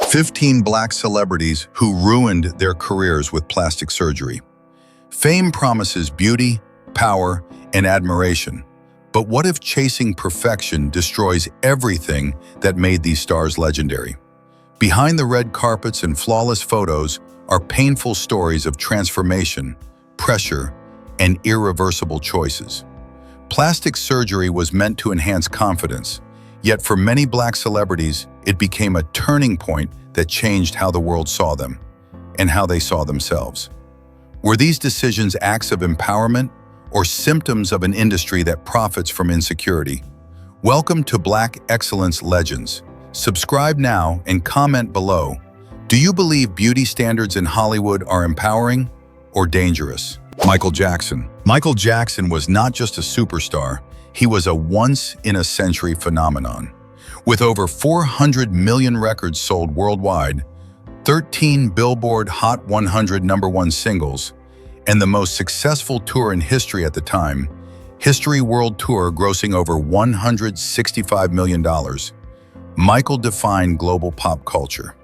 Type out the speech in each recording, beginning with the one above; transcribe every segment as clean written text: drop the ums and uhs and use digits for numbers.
15 Black celebrities who ruined their careers with plastic surgery. Fame promises beauty, power, and admiration. But what if chasing perfection destroys everything that made these stars legendary? Behind the red carpets and flawless photos are painful stories of transformation, pressure, and irreversible choices. Plastic surgery was meant to enhance confidence, yet for many Black celebrities, it became a turning point that changed how the world saw them and how they saw themselves. Were these decisions acts of empowerment or symptoms of an industry that profits from insecurity? Welcome to Black Excellence Legends. Subscribe now and comment below. Do you believe beauty standards in Hollywood are empowering or dangerous? Michael Jackson. Michael Jackson was not just a superstar, he was a once-in-a-century phenomenon. With over 400 million records sold worldwide, 13 Billboard Hot 100 #1 singles, and the most successful tour in history at the time, History World Tour grossing over $165 million, Michael defined global pop culture.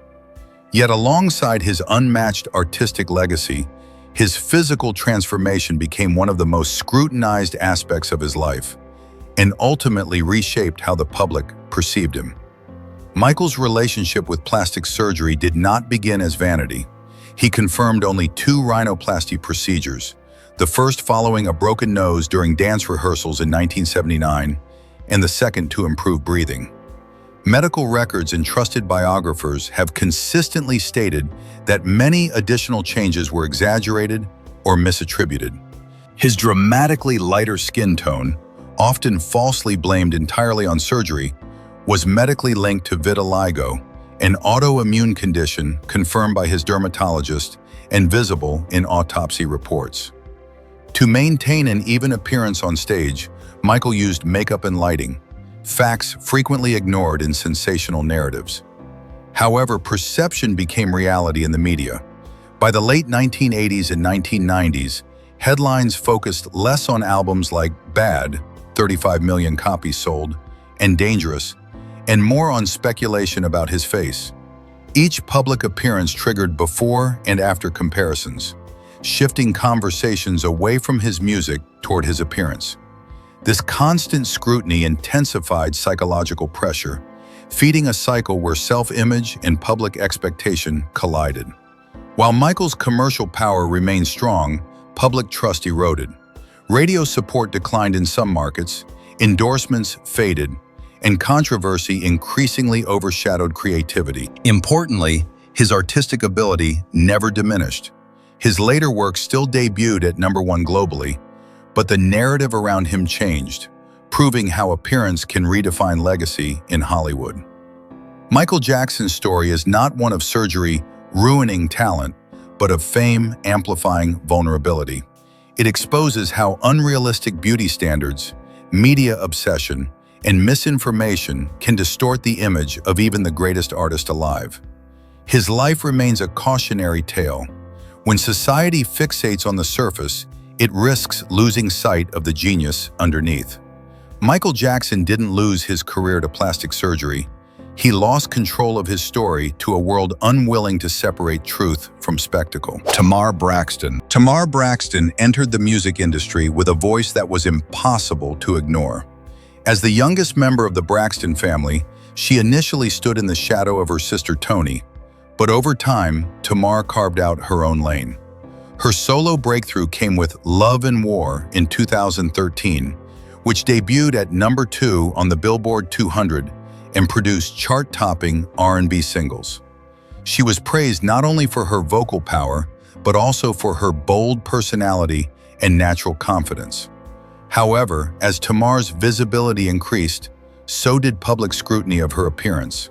Yet alongside his unmatched artistic legacy, his physical transformation became one of the most scrutinized aspects of his life, and ultimately reshaped how the public perceived him. Michael's relationship with plastic surgery did not begin as vanity. He confirmed only 2 rhinoplasty procedures, the first following a broken nose during dance rehearsals in 1979, and the second to improve breathing. Medical records and trusted biographers have consistently stated that many additional changes were exaggerated or misattributed. His dramatically lighter skin tone, often falsely blamed entirely on surgery, was medically linked to vitiligo, an autoimmune condition confirmed by his dermatologist and visible in autopsy reports. To maintain an even appearance on stage, Michael used makeup and lighting, facts frequently ignored in sensational narratives. However, perception became reality in the media. By the late 1980s and 1990s, headlines focused less on albums like Bad, 35 million copies sold, and Dangerous, and more on speculation about his face. Each public appearance triggered before and after comparisons, shifting conversations away from his music toward his appearance. This constant scrutiny intensified psychological pressure, feeding a cycle where self-image and public expectation collided. While Michael's commercial power remained strong, public trust eroded. Radio support declined in some markets, endorsements faded, and controversy increasingly overshadowed creativity. Importantly, his artistic ability never diminished. His later work still debuted at #1 globally, but the narrative around him changed, proving how appearance can redefine legacy in Hollywood. Michael Jackson's story is not one of surgery ruining talent, but of fame amplifying vulnerability. It exposes how unrealistic beauty standards, media obsession, and misinformation can distort the image of even the greatest artist alive. His life remains a cautionary tale. When society fixates on the surface, it risks losing sight of the genius underneath. Michael Jackson didn't lose his career to plastic surgery. He lost control of his story to a world unwilling to separate truth from spectacle. Tamar Braxton. Tamar Braxton entered the music industry with a voice that was impossible to ignore. As the youngest member of the Braxton family, she initially stood in the shadow of her sister Toni, but over time, Tamar carved out her own lane. Her solo breakthrough came with Love and War in 2013, which debuted at #2 on the Billboard 200 and produced chart-topping R&B singles. She was praised not only for her vocal power, but also for her bold personality and natural confidence. However, as Tamar's visibility increased, so did public scrutiny of her appearance.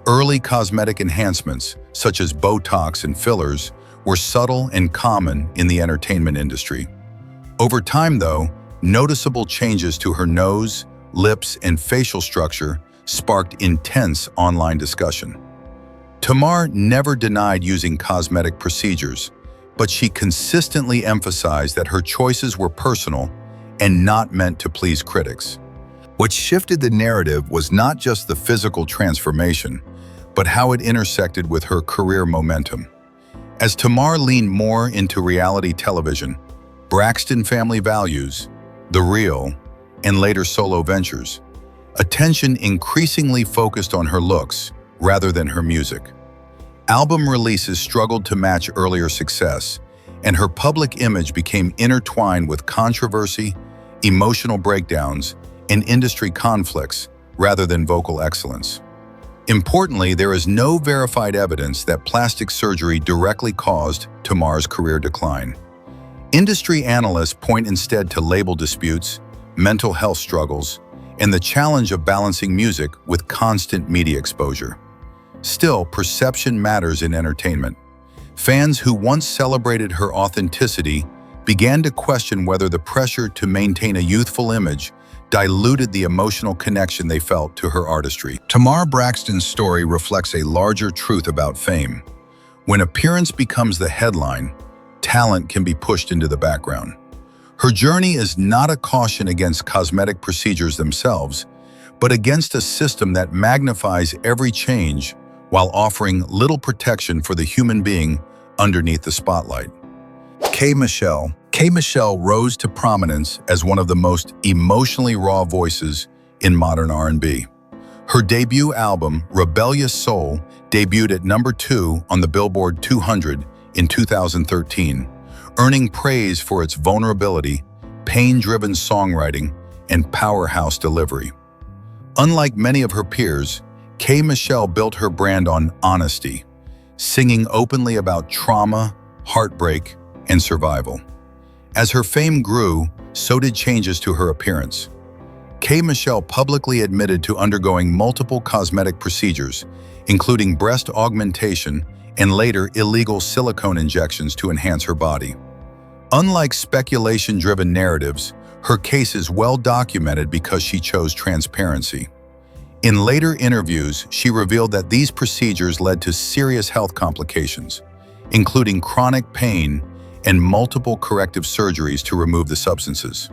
Early cosmetic enhancements, such as Botox and fillers, were subtle and common in the entertainment industry. Over time, though, noticeable changes to her nose, lips, and facial structure sparked intense online discussion. Tamar never denied using cosmetic procedures, but she consistently emphasized that her choices were personal and not meant to please critics. What shifted the narrative was not just the physical transformation, but how it intersected with her career momentum. As Tamar leaned more into reality television, Braxton Family Values, The Real, and later solo ventures, attention increasingly focused on her looks rather than her music. Album releases struggled to match earlier success, and her public image became intertwined with controversy, emotional breakdowns, and industry conflicts rather than vocal excellence. Importantly, there is no verified evidence that plastic surgery directly caused Tamar's career decline. Industry analysts point instead to label disputes, mental health struggles, and the challenge of balancing music with constant media exposure. Still, perception matters in entertainment. Fans who once celebrated her authenticity began to question whether the pressure to maintain a youthful image diluted the emotional connection they felt to her artistry. Tamar Braxton's story reflects a larger truth about fame. When appearance becomes the headline, talent can be pushed into the background. Her journey is not a caution against cosmetic procedures themselves, but against a system that magnifies every change while offering little protection for the human being underneath the spotlight. K. Michelle rose to prominence as one of the most emotionally raw voices in modern R&B. Her debut album, Rebellious Soul, debuted at #2 on the Billboard 200 in 2013, earning praise for its vulnerability, pain-driven songwriting, and powerhouse delivery. Unlike many of her peers, K. Michelle built her brand on honesty, singing openly about trauma, heartbreak, and survival. As her fame grew, so did changes to her appearance. K. Michelle publicly admitted to undergoing multiple cosmetic procedures, including breast augmentation and later illegal silicone injections to enhance her body. Unlike speculation-driven narratives, her case is well documented because she chose transparency. In later interviews, she revealed that these procedures led to serious health complications, including chronic pain and multiple corrective surgeries to remove the substances.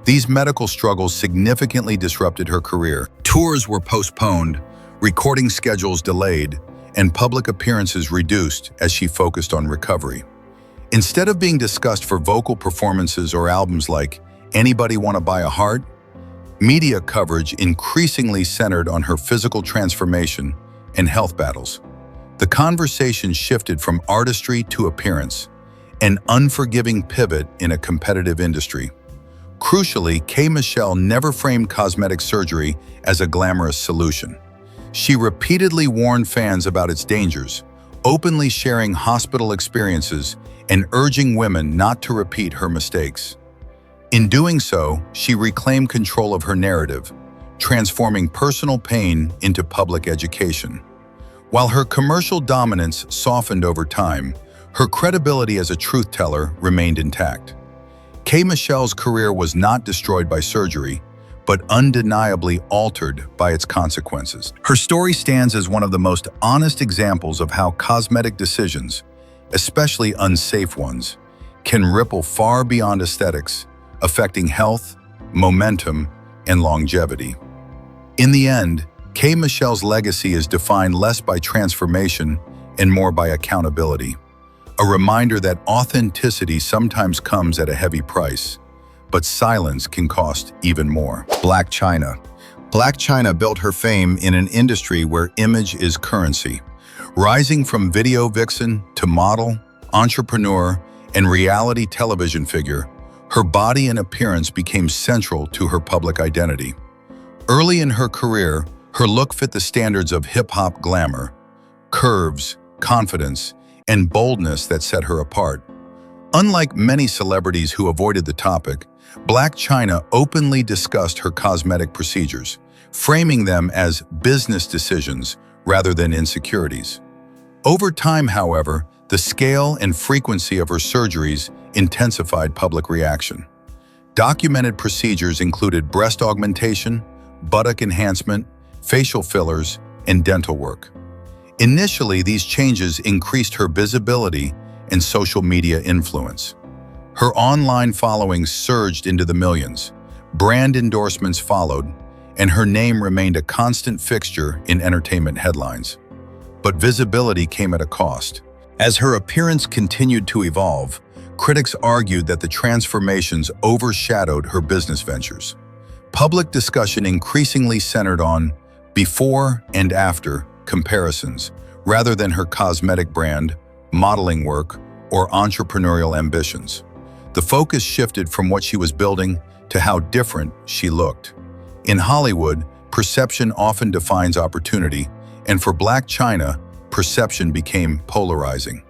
These medical struggles significantly disrupted her career. Tours were postponed, recording schedules delayed, and public appearances reduced as she focused on recovery. Instead of being discussed for vocal performances or albums like Anybody Wanna Buy a Heart, media coverage increasingly centered on her physical transformation and health battles. The conversation shifted from artistry to appearance, an unforgiving pivot in a competitive industry. Crucially, K. Michelle never framed cosmetic surgery as a glamorous solution. She repeatedly warned fans about its dangers, openly sharing hospital experiences and urging women not to repeat her mistakes. In doing so, she reclaimed control of her narrative, transforming personal pain into public education. While her commercial dominance softened over time, her credibility as a truth teller remained intact. K. Michelle's career was not destroyed by surgery, but undeniably altered by its consequences. Her story stands as one of the most honest examples of how cosmetic decisions, especially unsafe ones, can ripple far beyond aesthetics, affecting health, momentum, and longevity. In the end, K. Michelle's legacy is defined less by transformation and more by accountability. A reminder that authenticity sometimes comes at a heavy price, but silence can cost even more. Blac Chyna. Blac Chyna built her fame in an industry where image is currency. Rising from video vixen to model, entrepreneur, and reality television figure, her body and appearance became central to her public identity. Early in her career, her look fit the standards of hip-hop glamour, curves, confidence, and boldness that set her apart. Unlike many celebrities who avoided the topic, Blac Chyna openly discussed her cosmetic procedures, framing them as business decisions rather than insecurities. Over time, however, the scale and frequency of her surgeries intensified public reaction. Documented procedures included breast augmentation, buttock enhancement, facial fillers, and dental work. Initially, these changes increased her visibility and social media influence. Her online following surged into the millions, brand endorsements followed, and her name remained a constant fixture in entertainment headlines. but visibility came at a cost. As her appearance continued to evolve, critics argued that the transformations overshadowed her business ventures. Public discussion increasingly centered on before and after comparisons, rather than her cosmetic brand, modeling work, or entrepreneurial ambitions. The focus shifted from what she was building to how different she looked. In Hollywood, perception often defines opportunity, and for Blac Chyna, perception became polarizing.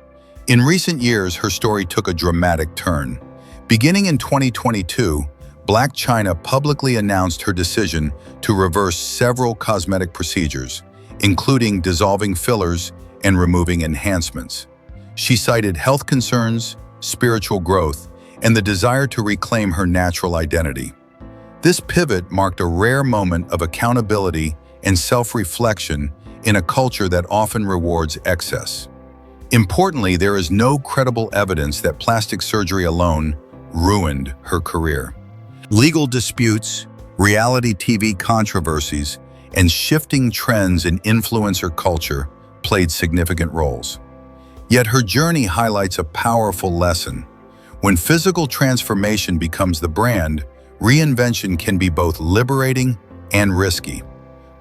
In recent years, her story took a dramatic turn. Beginning in 2022, Blac Chyna publicly announced her decision to reverse several cosmetic procedures, including dissolving fillers and removing enhancements. She cited health concerns, spiritual growth, and the desire to reclaim her natural identity. This pivot marked a rare moment of accountability and self-reflection in a culture that often rewards excess. Importantly, there is no credible evidence that plastic surgery alone ruined her career. Legal disputes, reality TV controversies, and shifting trends in influencer culture played significant roles. Yet her journey highlights a powerful lesson. When physical transformation becomes the brand, reinvention can be both liberating and risky.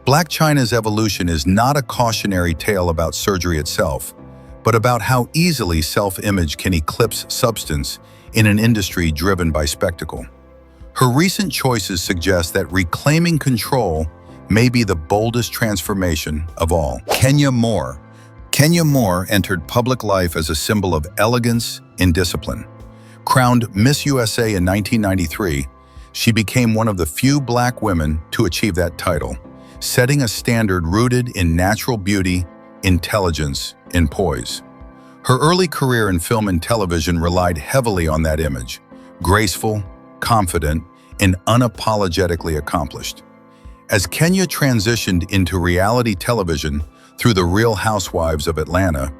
Blac Chyna's evolution is not a cautionary tale about surgery itself, but about how easily self-image can eclipse substance in an industry driven by spectacle. Her recent choices suggest that reclaiming control may be the boldest transformation of all. Kenya Moore. Kenya Moore entered public life as a symbol of elegance and discipline. Crowned Miss USA in 1993, she became one of the few Black women to achieve that title, setting a standard rooted in natural beauty, intelligence, and poise. Her early career in film and television relied heavily on that image, graceful, confident, and unapologetically accomplished. As Kenya transitioned into reality television through The Real Housewives of Atlanta,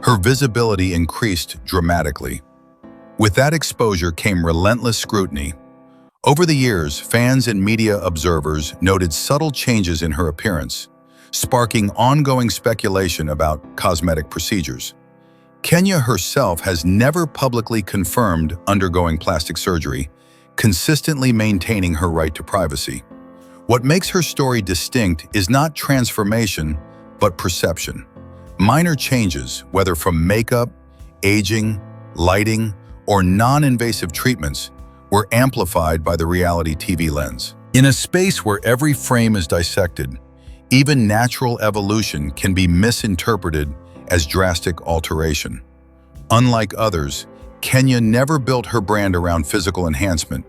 her visibility increased dramatically. With that exposure came relentless scrutiny. Over the years, fans and media observers noted subtle changes in her appearance, sparking ongoing speculation about cosmetic procedures. Kenya herself has never publicly confirmed undergoing plastic surgery, consistently maintaining her right to privacy. What makes her story distinct is not transformation, but perception. Minor changes, whether from makeup, aging, lighting, or non-invasive treatments, were amplified by the reality TV lens. In a space where every frame is dissected, even natural evolution can be misinterpreted as drastic alteration. Unlike others, Kenya never built her brand around physical enhancement,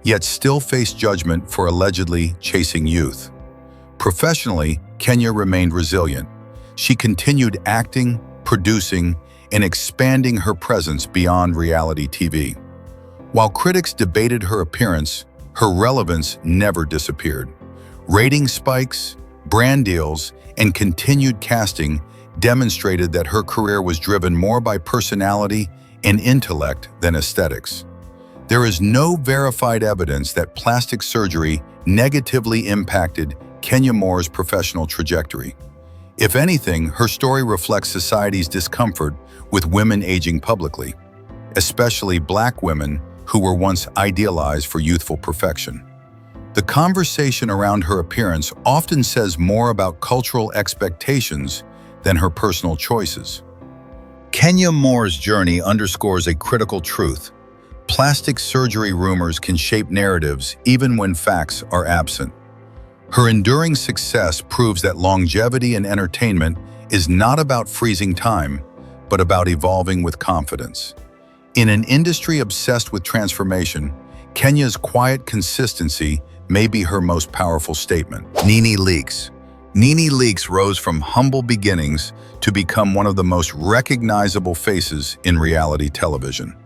yet still faced judgment for allegedly chasing youth. Professionally, Kenya remained resilient. She continued acting, producing, and expanding her presence beyond reality TV. While critics debated her appearance, her relevance never disappeared. Rating spikes, brand deals, and continued casting demonstrated that her career was driven more by personality and intellect than aesthetics. There is no verified evidence that plastic surgery negatively impacted Kenya Moore's professional trajectory. If anything, her story reflects society's discomfort with women aging publicly, especially Black women who were once idealized for youthful perfection. The conversation around her appearance often says more about cultural expectations than her personal choices. Kenya Moore's journey underscores a critical truth. Plastic surgery rumors can shape narratives even when facts are absent. Her enduring success proves that longevity in entertainment is not about freezing time, but about evolving with confidence. In an industry obsessed with transformation, Kenya's quiet consistency may be her most powerful statement. Nene Leakes. Nene Leakes rose from humble beginnings to become one of the most recognizable faces in reality television.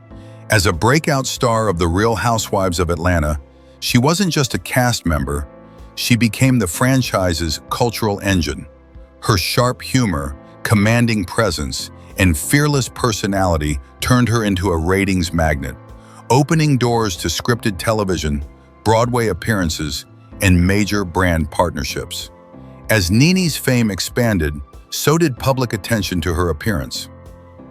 As a breakout star of The Real Housewives of Atlanta, she wasn't just a cast member, she became the franchise's cultural engine. Her sharp humor, commanding presence, and fearless personality turned her into a ratings magnet, opening doors to scripted television, Broadway appearances, and major brand partnerships. As Nene's fame expanded, so did public attention to her appearance.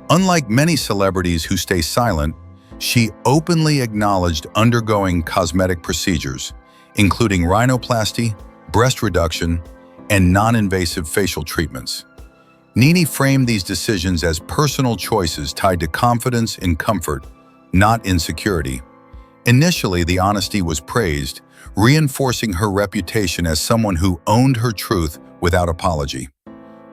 Unlike many celebrities who stay silent, she openly acknowledged undergoing cosmetic procedures, including rhinoplasty, breast reduction, and non-invasive facial treatments. Nene framed these decisions as personal choices tied to confidence and comfort, not insecurity. Initially, the honesty was praised, reinforcing her reputation as someone who owned her truth without apology.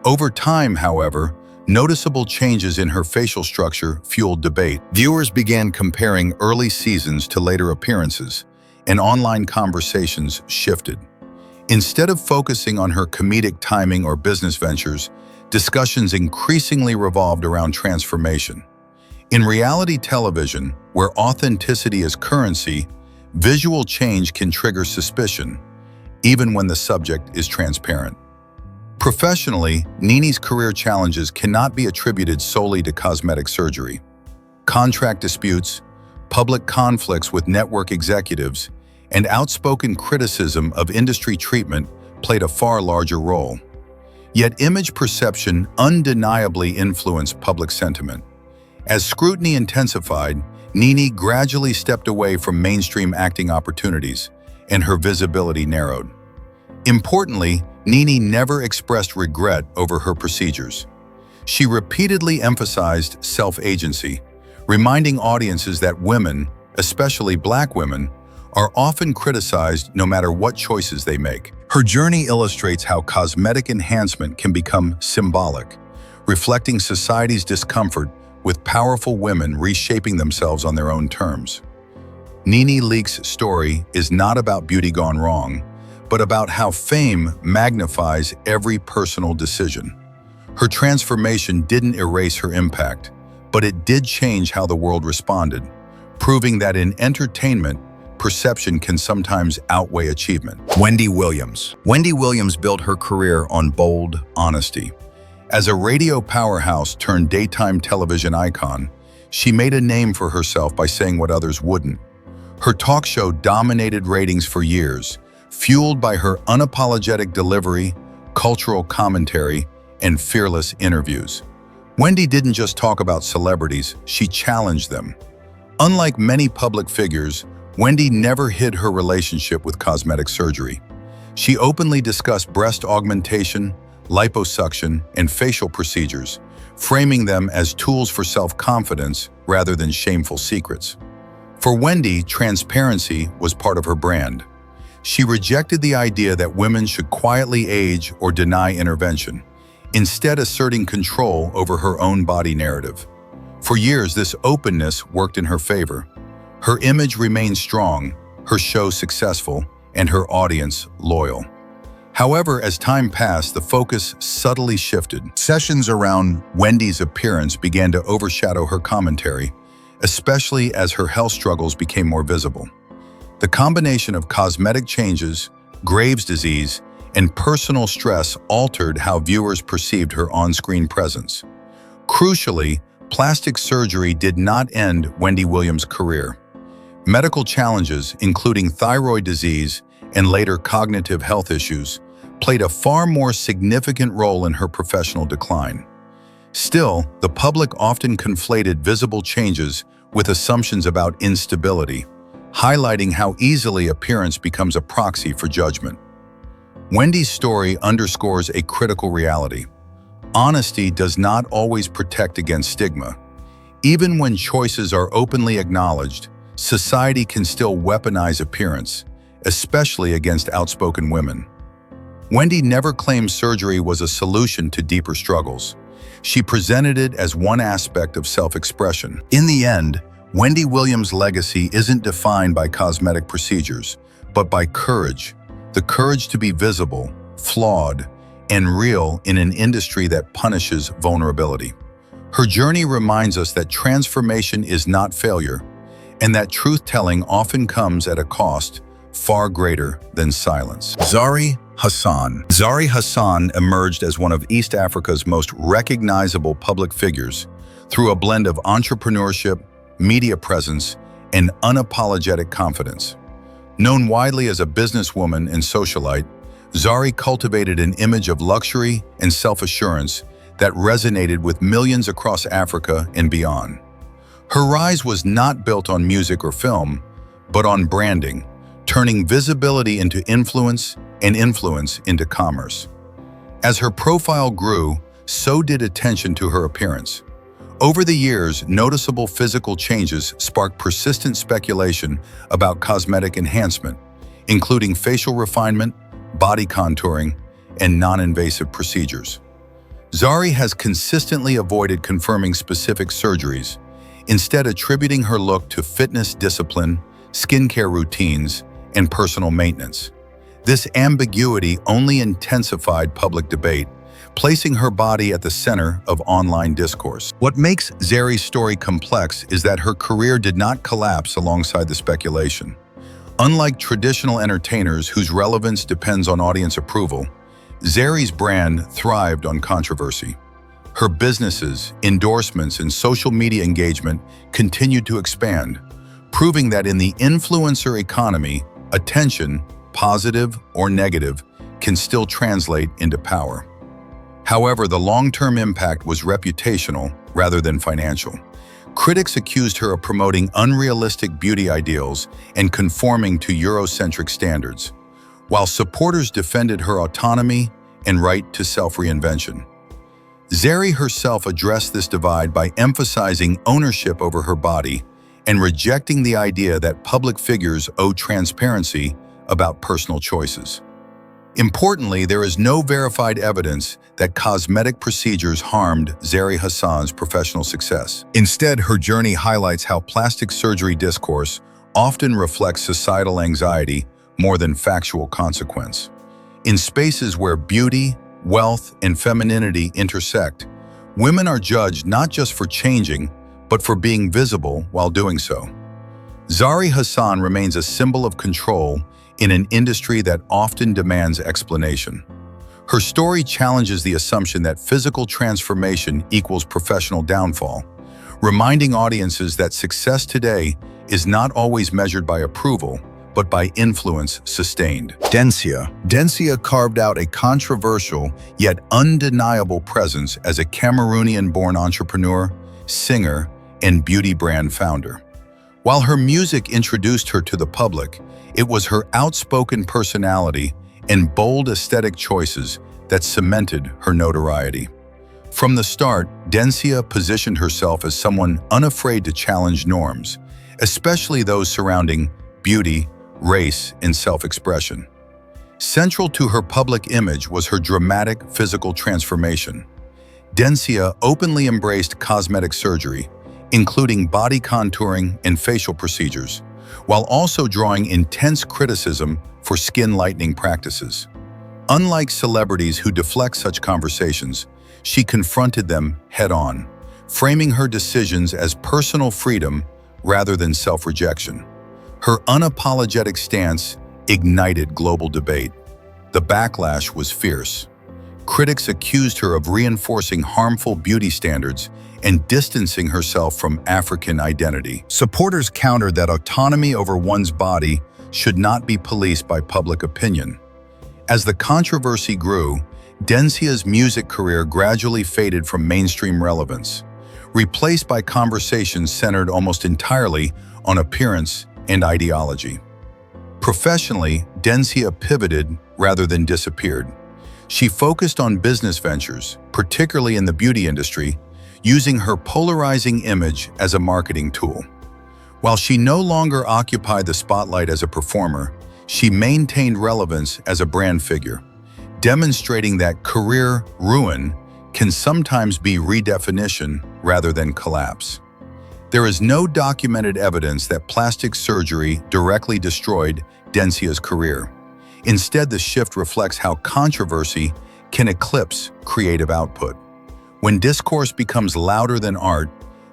Over time, however, noticeable changes in her facial structure fueled debate. Viewers began comparing early seasons to later appearances, and online conversations shifted. Instead of focusing on her comedic timing or business ventures, discussions increasingly revolved around transformation. In reality television, where authenticity is currency, visual change can trigger suspicion, even when the subject is transparent. Professionally, Nene's career challenges cannot be attributed solely to cosmetic surgery. Contract disputes, public conflicts with network executives, and outspoken criticism of industry treatment played a far larger role. Yet image perception undeniably influenced public sentiment. As scrutiny intensified, Nene gradually stepped away from mainstream acting opportunities, and her visibility narrowed. Importantly, Nene never expressed regret over her procedures. She repeatedly emphasized self-agency, reminding audiences that women, especially Black women, are often criticized no matter what choices they make. Her journey illustrates how cosmetic enhancement can become symbolic, reflecting society's discomfort with powerful women reshaping themselves on their own terms. Nene Leakes' story is not about beauty gone wrong, but about how fame magnifies every personal decision. Her transformation didn't erase her impact, but it did change how the world responded, proving that in entertainment, perception can sometimes outweigh achievement. Wendy Williams. Wendy Williams built her career on bold honesty. As a radio powerhouse turned daytime television icon, she made a name for herself by saying what others wouldn't. Her talk show dominated ratings for years, fueled by her unapologetic delivery, cultural commentary, and fearless interviews. Wendy didn't just talk about celebrities, she challenged them. Unlike many public figures, Wendy never hid her relationship with cosmetic surgery. She openly discussed breast augmentation, liposuction, and facial procedures, framing them as tools for self-confidence rather than shameful secrets. For Wendy, transparency was part of her brand. She rejected the idea that women should quietly age or deny intervention, instead asserting control over her own body narrative. For years, this openness worked in her favor. Her image remained strong, her show successful, and her audience loyal. However, as time passed, the focus subtly shifted. Sessions around Wendy's appearance began to overshadow her commentary, especially as her health struggles became more visible. The combination of cosmetic changes, Graves' disease, and personal stress altered how viewers perceived her on-screen presence. Crucially, plastic surgery did not end Wendy Williams' career. Medical challenges, including thyroid disease and later cognitive health issues, played a far more significant role in her professional decline. Still, the public often conflated visible changes with assumptions about instability, highlighting how easily appearance becomes a proxy for judgment. Wendy's story underscores a critical reality. Honesty does not always protect against stigma. Even when choices are openly acknowledged, society can still weaponize appearance, especially against outspoken women. Wendy never claimed surgery was a solution to deeper struggles. She presented it as one aspect of self-expression. In the end, Wendy Williams' legacy isn't defined by cosmetic procedures, but by courage. The courage to be visible, flawed, and real in an industry that punishes vulnerability. Her journey reminds us that transformation is not failure, and that truth-telling often comes at a cost far greater than silence. Zari Hassan. Zari Hassan emerged as one of East Africa's most recognizable public figures through a blend of entrepreneurship, media presence, and unapologetic confidence. Known widely as a businesswoman and socialite, Zari cultivated an image of luxury and self-assurance that resonated with millions across Africa and beyond. Her rise was not built on music or film, but on branding, turning visibility into influence and influence into commerce. As her profile grew, so did attention to her appearance. Over the years, noticeable physical changes sparked persistent speculation about cosmetic enhancement, including facial refinement, body contouring, and non-invasive procedures. Zari has consistently avoided confirming specific surgeries, instead attributing her look to fitness discipline, skincare routines, and personal maintenance. This ambiguity only intensified public debate, placing her body at the center of online discourse. What makes Zari's story complex is that her career did not collapse alongside the speculation. Unlike traditional entertainers whose relevance depends on audience approval, Zari's brand thrived on controversy. Her businesses, endorsements, and social media engagement continued to expand, proving that in the influencer economy, attention, positive or negative, can still translate into power. However, the long-term impact was reputational rather than financial. Critics accused her of promoting unrealistic beauty ideals and conforming to Eurocentric standards, while supporters defended her autonomy and right to self-reinvention. Zari herself addressed this divide by emphasizing ownership over her body and rejecting the idea that public figures owe transparency about personal choices. Importantly, there is no verified evidence that cosmetic procedures harmed Zari Hassan's professional success. Instead, her journey highlights how plastic surgery discourse often reflects societal anxiety more than factual consequence. In spaces where beauty, wealth, and femininity intersect, women are judged not just for changing, but for being visible while doing so. Zari Hassan remains a symbol of control in an industry that often demands explanation. Her story challenges the assumption that physical transformation equals professional downfall, reminding audiences that success today is not always measured by approval, but by influence sustained. Densia carved out a controversial yet undeniable presence as a Cameroonian-born entrepreneur, singer, and beauty brand founder. While her music introduced her to the public, it was her outspoken personality and bold aesthetic choices that cemented her notoriety. From the start, Densia positioned herself as someone unafraid to challenge norms, especially those surrounding beauty, race, and self-expression. Central to her public image was her dramatic physical transformation. Densia openly embraced cosmetic surgery, including body contouring and facial procedures, while also drawing intense criticism for skin lightening practices. Unlike celebrities who deflect such conversations, she confronted them head-on, framing her decisions as personal freedom rather than self-rejection. Her unapologetic stance ignited global debate. The backlash was fierce. Critics accused her of reinforcing harmful beauty standards and distancing herself from African identity. Supporters countered that autonomy over one's body should not be policed by public opinion. As the controversy grew, Densia's music career gradually faded from mainstream relevance, replaced by conversations centered almost entirely on appearance and ideology. Professionally, Densia pivoted rather than disappeared. She focused on business ventures, particularly in the beauty industry, using her polarizing image as a marketing tool. While she no longer occupied the spotlight as a performer, she maintained relevance as a brand figure, demonstrating that career ruin can sometimes be redefinition rather than collapse. There is no documented evidence that plastic surgery directly destroyed Densia's career. Instead, the shift reflects how controversy can eclipse creative output. When discourse becomes louder than art,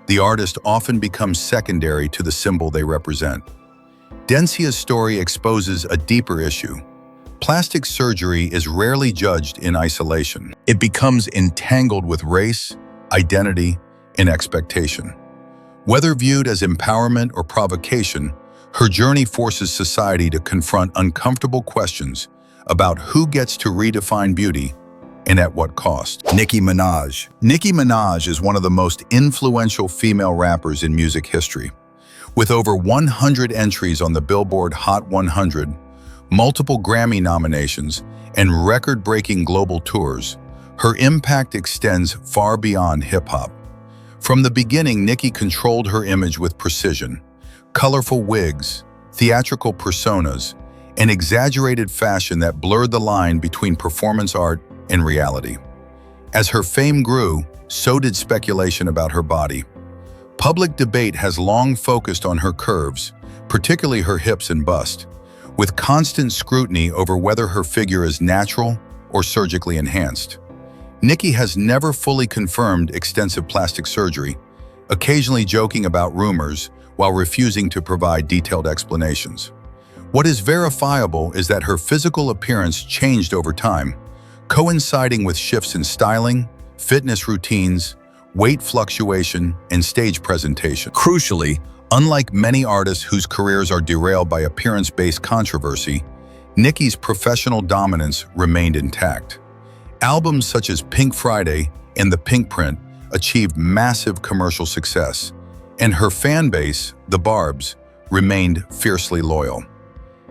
the artist often becomes secondary to the symbol they represent. Densia's story exposes a deeper issue. Plastic surgery is rarely judged in isolation. It becomes entangled with race, identity, and expectation. Whether viewed as empowerment or provocation, her journey forces society to confront uncomfortable questions about who gets to redefine beauty and at what cost. Nicki Minaj. Nicki Minaj is one of the most influential female rappers in music history. With over 100 entries on the Billboard Hot 100, multiple Grammy nominations, and record-breaking global tours, her impact extends far beyond hip-hop. From the beginning, Nicki controlled her image with precision. Colorful wigs, theatrical personas, and exaggerated fashion that blurred the line between performance art and reality. As her fame grew, so did speculation about her body. Public debate has long focused on her curves, particularly her hips and bust, with constant scrutiny over whether her figure is natural or surgically enhanced. Nicki has never fully confirmed extensive plastic surgery, occasionally joking about rumors while refusing to provide detailed explanations. What is verifiable is that her physical appearance changed over time, coinciding with shifts in styling, fitness routines, weight fluctuation, and stage presentation. Crucially, unlike many artists whose careers are derailed by appearance-based controversy, Nicki's professional dominance remained intact. Albums such as Pink Friday and The Pink Print achieved massive commercial success, and her fan base, the Barbs, remained fiercely loyal.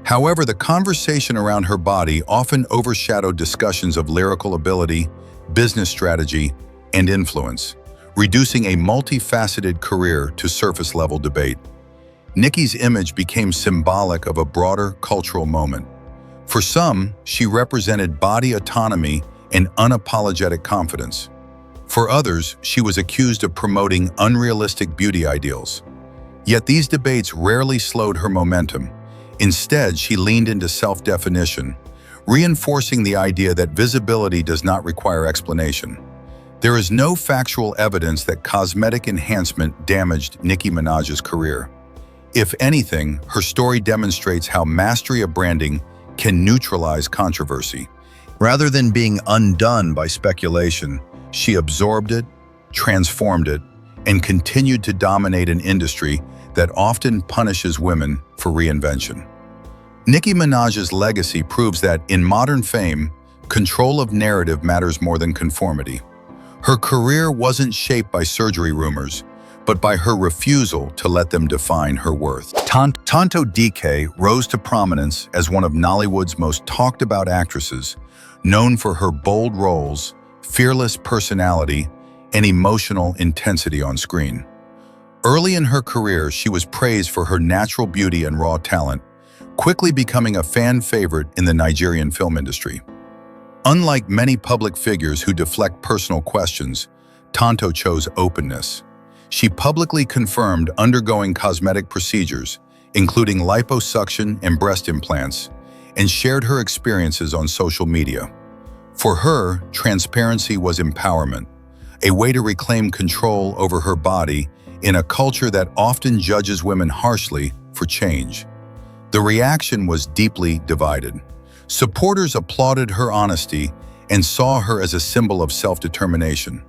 However, the conversation around her body often overshadowed discussions of lyrical ability, business strategy, and influence, reducing a multifaceted career to surface-level debate. Nicki's image became symbolic of a broader cultural moment. For some, she represented body autonomy and unapologetic confidence. For others, she was accused of promoting unrealistic beauty ideals. Yet these debates rarely slowed her momentum. Instead, she leaned into self-definition, reinforcing the idea that visibility does not require explanation. There is no factual evidence that cosmetic enhancement damaged Nicki Minaj's career. If anything, her story demonstrates how mastery of branding can neutralize controversy. Rather than being undone by speculation, she absorbed it, transformed it, and continued to dominate an industry that often punishes women for reinvention. Nicki Minaj's legacy proves that, in modern fame, control of narrative matters more than conformity. Her career wasn't shaped by surgery rumors, but by her refusal to let them define her worth. Tonto Dike rose to prominence as one of Nollywood's most talked-about actresses, known for her bold roles, fearless personality, and emotional intensity on screen. Early in her career, she was praised for her natural beauty and raw talent, quickly becoming a fan favorite in the Nigerian film industry. Unlike many public figures who deflect personal questions, Tonto chose openness. She publicly confirmed undergoing cosmetic procedures, including liposuction and breast implants, and shared her experiences on social media. For her, transparency was empowerment, a way to reclaim control over her body in a culture that often judges women harshly for change. The reaction was deeply divided. Supporters applauded her honesty and saw her as a symbol of self-determination.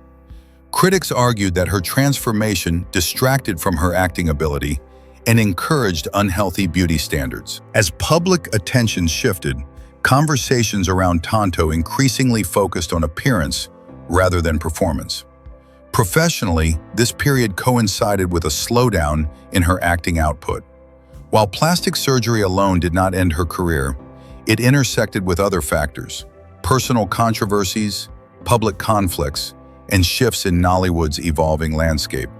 Critics argued that her transformation distracted from her acting ability and encouraged unhealthy beauty standards. As public attention shifted, conversations around Tonto increasingly focused on appearance rather than performance. Professionally, this period coincided with a slowdown in her acting output. While plastic surgery alone did not end her career, it intersected with other factors: personal controversies, public conflicts, and shifts in Nollywood's evolving landscape.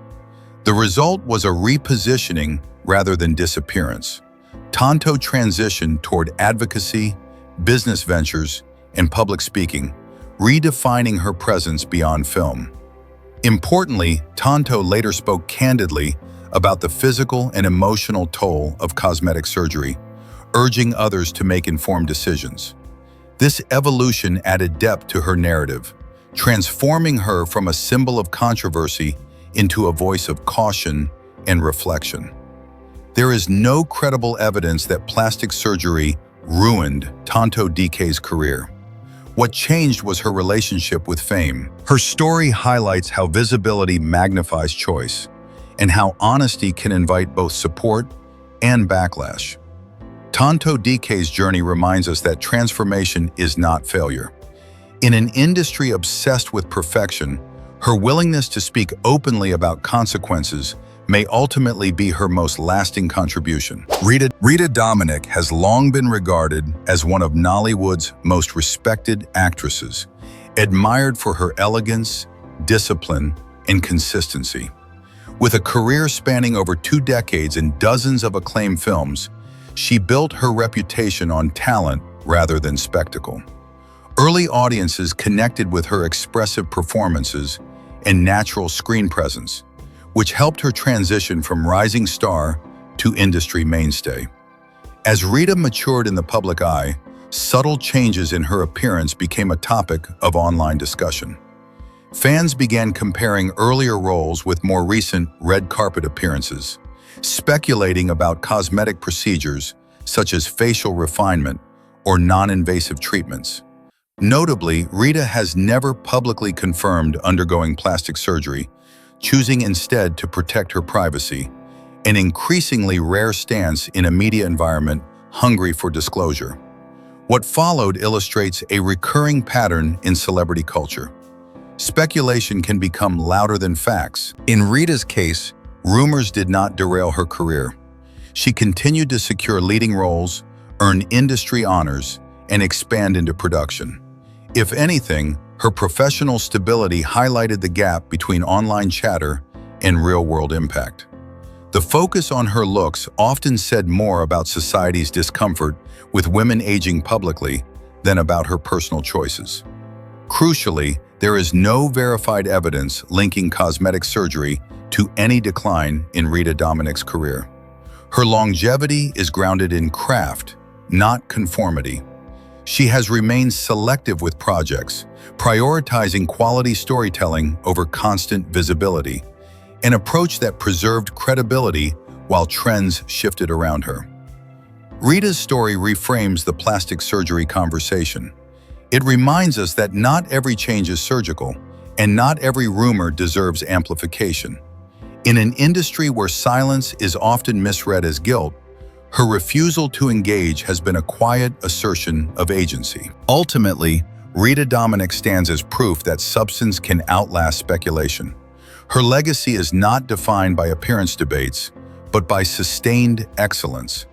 The result was a repositioning rather than disappearance. Tonto transitioned toward advocacy, business ventures, and public speaking, redefining her presence beyond film. Importantly, Tonto later spoke candidly about the physical and emotional toll of cosmetic surgery, urging others to make informed decisions. This evolution added depth to her narrative, transforming her from a symbol of controversy into a voice of caution and reflection. There is no credible evidence that plastic surgery ruined Tonto Dike's career. What changed was her relationship with fame. Her story highlights how visibility magnifies choice, and how honesty can invite both support and backlash. Tonto Dike's journey reminds us that transformation is not failure. In an industry obsessed with perfection, her willingness to speak openly about consequences may ultimately be her most lasting contribution. Rita Dominic has long been regarded as one of Nollywood's most respected actresses, admired for her elegance, discipline, and consistency. With a career spanning over 2 decades and dozens of acclaimed films, she built her reputation on talent rather than spectacle. Early audiences connected with her expressive performances and natural screen presence, which helped her transition from rising star to industry mainstay. As Rita matured in the public eye, subtle changes in her appearance became a topic of online discussion. Fans began comparing earlier roles with more recent red carpet appearances, speculating about cosmetic procedures such as facial refinement or non-invasive treatments. Notably, Rita has never publicly confirmed undergoing plastic surgery, choosing instead to protect her privacy, an increasingly rare stance in a media environment hungry for disclosure. What followed illustrates a recurring pattern in celebrity culture. Speculation can become louder than facts. In Rita's case, rumors did not derail her career. She continued to secure leading roles, earn industry honors, and expand into production. If anything, her professional stability highlighted the gap between online chatter and real-world impact. The focus on her looks often said more about society's discomfort with women aging publicly than about her personal choices. Crucially, there is no verified evidence linking cosmetic surgery to any decline in Rita Dominic's career. Her longevity is grounded in craft, not conformity. She has remained selective with projects, prioritizing quality storytelling over constant visibility, an approach that preserved credibility while trends shifted around her. Rita's story reframes the plastic surgery conversation. It reminds us that not every change is surgical, and not every rumor deserves amplification. In an industry where silence is often misread as guilt, her refusal to engage has been a quiet assertion of agency. Ultimately, Rita Dominic stands as proof that substance can outlast speculation. Her legacy is not defined by appearance debates, but by sustained excellence,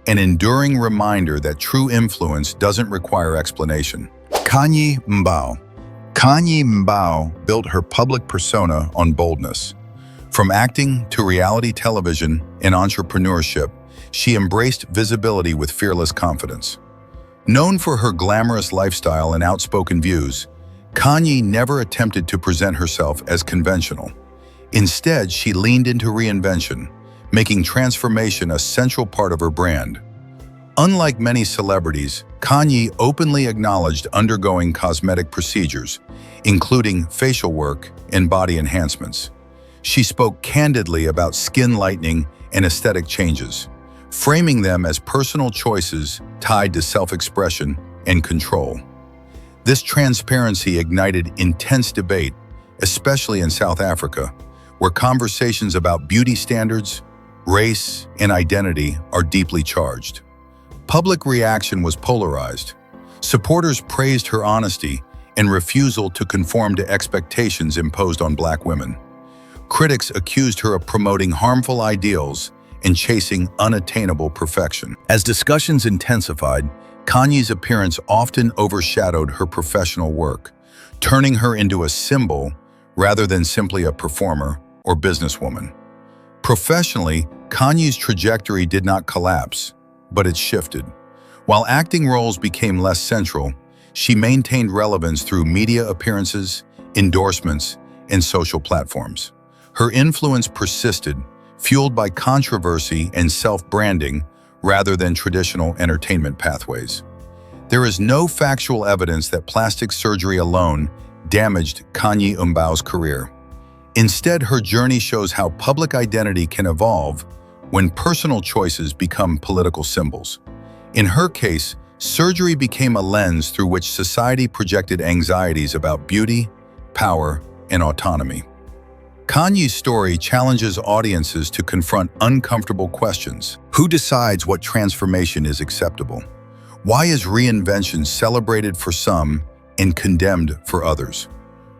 an enduring reminder that true influence doesn't require explanation. Kanye Mbao. Kanye Mbao built her public persona on boldness. From acting to reality television and entrepreneurship, she embraced visibility with fearless confidence. Known for her glamorous lifestyle and outspoken views, Kanye never attempted to present herself as conventional. Instead, she leaned into reinvention, making transformation a central part of her brand. Unlike many celebrities, Kanye openly acknowledged undergoing cosmetic procedures, including facial work and body enhancements. She spoke candidly about skin lightening and aesthetic changes, framing them as personal choices tied to self-expression and control. This transparency ignited intense debate, especially in South Africa, where conversations about beauty standards, race, and identity are deeply charged. Public reaction was polarized. Supporters praised her honesty and refusal to conform to expectations imposed on Black women. Critics accused her of promoting harmful ideals and chasing unattainable perfection. As discussions intensified, Kanye's appearance often overshadowed her professional work, turning her into a symbol rather than simply a performer or businesswoman. Professionally, Kanye's trajectory did not collapse, but it shifted. While acting roles became less central, she maintained relevance through media appearances, endorsements, and social platforms. Her influence persisted, fueled by controversy and self-branding rather than traditional entertainment pathways. There is no factual evidence that plastic surgery alone damaged Kanye Mbao's career. Instead, her journey shows how public identity can evolve when personal choices become political symbols. In her case, surgery became a lens through which society projected anxieties about beauty, power, and autonomy. Kanye's story challenges audiences to confront uncomfortable questions. Who decides what transformation is acceptable? Why is reinvention celebrated for some and condemned for others?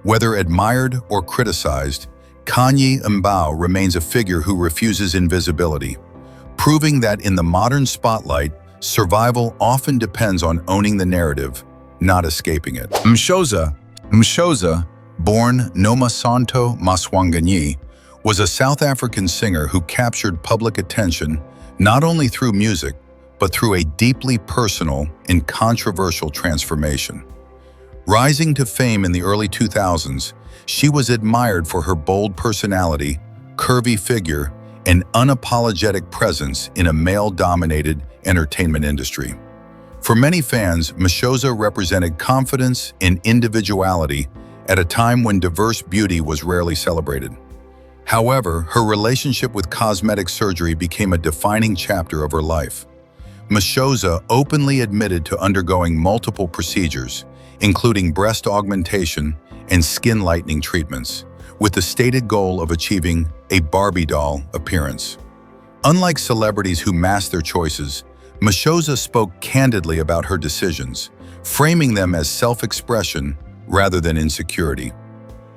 Whether admired or criticized, Kanye Mbao remains a figure who refuses invisibility, proving that in the modern spotlight, survival often depends on owning the narrative, not escaping it. Mshoza, born Nomasanto Maswanganyi, was a South African singer who captured public attention not only through music, but through a deeply personal and controversial transformation. Rising to fame in the early 2000s, she was admired for her bold personality, curvy figure, and unapologetic presence in a male-dominated entertainment industry. For many fans, Mshoza represented confidence and individuality at a time when diverse beauty was rarely celebrated. However, her relationship with cosmetic surgery became a defining chapter of her life. Mshoza openly admitted to undergoing multiple procedures, including breast augmentation and skin lightening treatments, with the stated goal of achieving a Barbie doll appearance. Unlike celebrities who mask their choices, Mshoza spoke candidly about her decisions, framing them as self-expression rather than insecurity.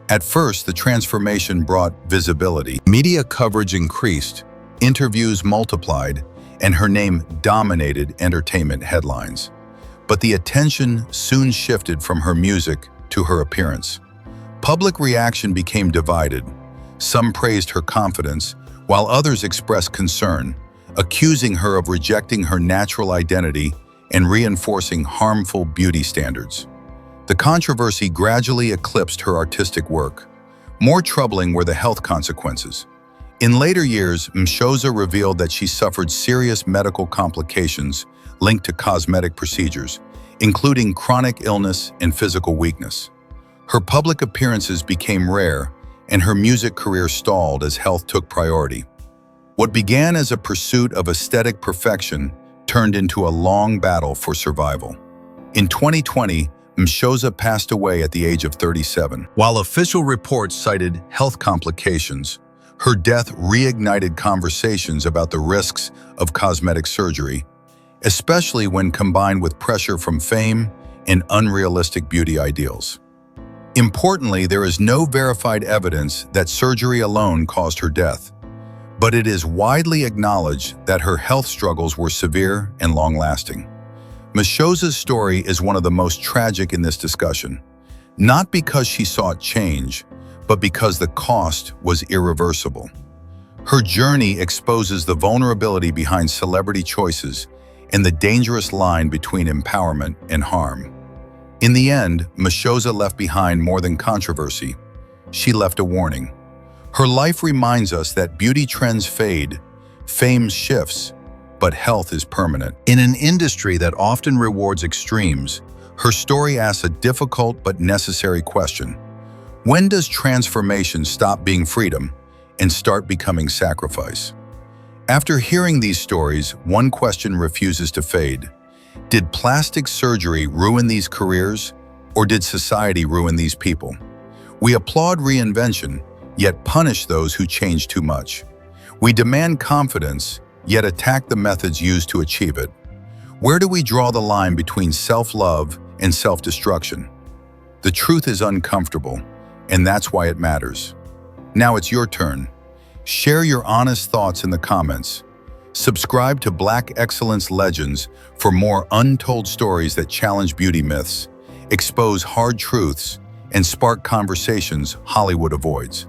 At first, the transformation brought visibility. Media coverage increased, interviews multiplied, and her name dominated entertainment headlines. But the attention soon shifted from her music to her appearance. Public reaction became divided. Some praised her confidence, while others expressed concern, accusing her of rejecting her natural identity and reinforcing harmful beauty standards. The controversy gradually eclipsed her artistic work. More troubling were the health consequences. In later years, Mshoza revealed that she suffered serious medical complications linked to cosmetic procedures, including chronic illness and physical weakness. Her public appearances became rare, and her music career stalled as health took priority. What began as a pursuit of aesthetic perfection turned into a long battle for survival. In 2020, Mshoza passed away at the age of 37. While official reports cited health complications, her death reignited conversations about the risks of cosmetic surgery, especially when combined with pressure from fame and unrealistic beauty ideals. Importantly, there is no verified evidence that surgery alone caused her death, but it is widely acknowledged that her health struggles were severe and long-lasting. Mshoza's story is one of the most tragic in this discussion, not because she sought change, but because the cost was irreversible. Her journey exposes the vulnerability behind celebrity choices and the dangerous line between empowerment and harm. In the end, Mshoza left behind more than controversy. She left a warning. Her life reminds us that beauty trends fade, fame shifts, but health is permanent. In an industry that often rewards extremes, her story asks a difficult but necessary question. When does transformation stop being freedom and start becoming sacrifice? After hearing these stories, one question refuses to fade. Did plastic surgery ruin these careers, or did society ruin these people? We applaud reinvention, yet punish those who change too much. We demand confidence, yet attack the methods used to achieve it. Where do we draw the line between self-love and self-destruction? The truth is uncomfortable, and that's why it matters. Now it's your turn. Share your honest thoughts in the comments. Subscribe to Black Excellence Legends for more untold stories that challenge beauty myths, expose hard truths, and spark conversations Hollywood avoids.